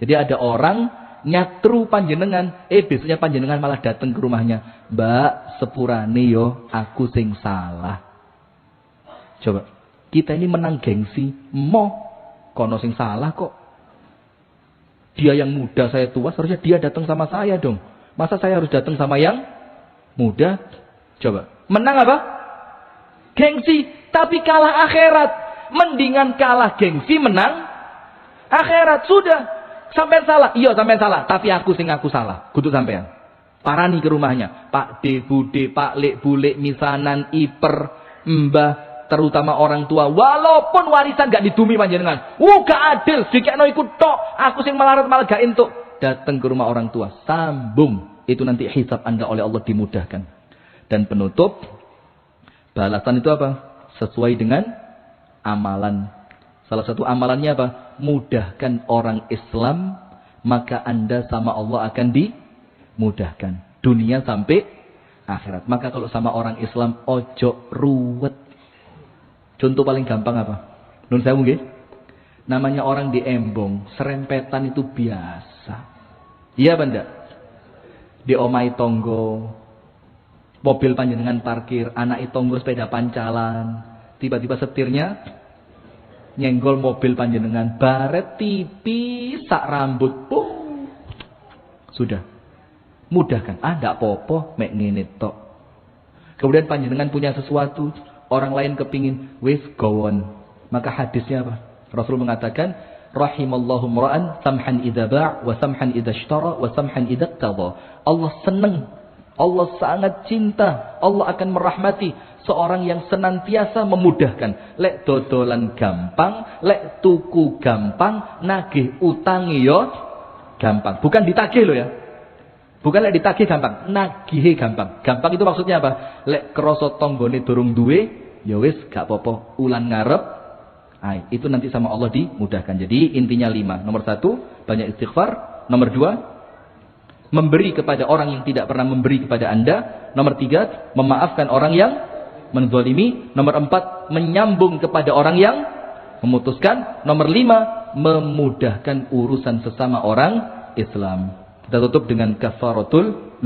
Jadi ada orang nyatru panjenengan, besoknya panjenengan malah datang ke rumahnya. Mbak, sepurane yo aku sing salah. Coba, kita ini menang gengsi, kono sing salah kok. Dia yang muda, saya tua, seharusnya dia datang sama saya dong. Masa saya harus datang sama yang muda? Coba, menang apa? Gengsi, tapi kalah akhirat. Mendingan kalah gengsi, menang akhirat. Sudah, sampean salah. Iya, sampean salah, tapi aku sing aku salah. Kudu sampean. Parani ke rumahnya. Pak D, Bude, Pak Lek, Bulek, misanan, Iper, Mbah, terutama orang tua. Walaupun warisan gak didumi panjenengan. Gak adil, dikekno ikut tok. Aku sing melarat malah gak entuk. Datang ke rumah orang tua, sambung. Itu nanti hisab Anda oleh Allah dimudahkan. Dan penutup, balasan itu apa? Sesuai dengan amalan. Salah satu amalannya apa? Mudahkan orang Islam, maka Anda sama Allah akan dimudahkan. Dunia sampai akhirat. Maka kalau sama orang Islam, ojo ruwet. Contoh paling gampang apa? Nun sewu nggih. Namanya orang di Embong, serempetan itu biasa. Iya benda? Di omai tonggo, mobil panjenengan parkir, anak tonggo sepeda pancalan, tiba-tiba setirnya nyenggol mobil panjenengan, baret tipis sak rambut, sudah. Mudahkan. Ndak apa-apa, mek ngene tok. Kemudian panjenengan punya sesuatu, orang lain kepingin, wis gowon. Maka hadisnya apa? Rasul mengatakan, rahimallahu mra'an samhan idza ba' wa samhan idza ishtara wa samhan idza iqtada. Allah senang, Allah sangat cinta, Allah akan merahmati seorang yang senantiasa memudahkan. Lek dodolan gampang, lek tuku gampang, nagih utangi yo gampang. Bukan ditagih loh ya. Bukan lek ditagih gampang, nagih gampang. Gampang itu maksudnya apa? Lek krasa tanggane durung duwe, ya wis gak apa-apa, ulan ngarep. Itu nanti sama Allah dimudahkan. Jadi intinya 5. Nomor 1, banyak istighfar. Nomor 2, memberi kepada orang yang tidak pernah memberi kepada Anda. Nomor 3, memaafkan orang yang menzalimi. Nomor 4, menyambung kepada orang yang memutuskan. Nomor 5, memudahkan urusan sesama orang Islam. Kita tutup dengan kafaratul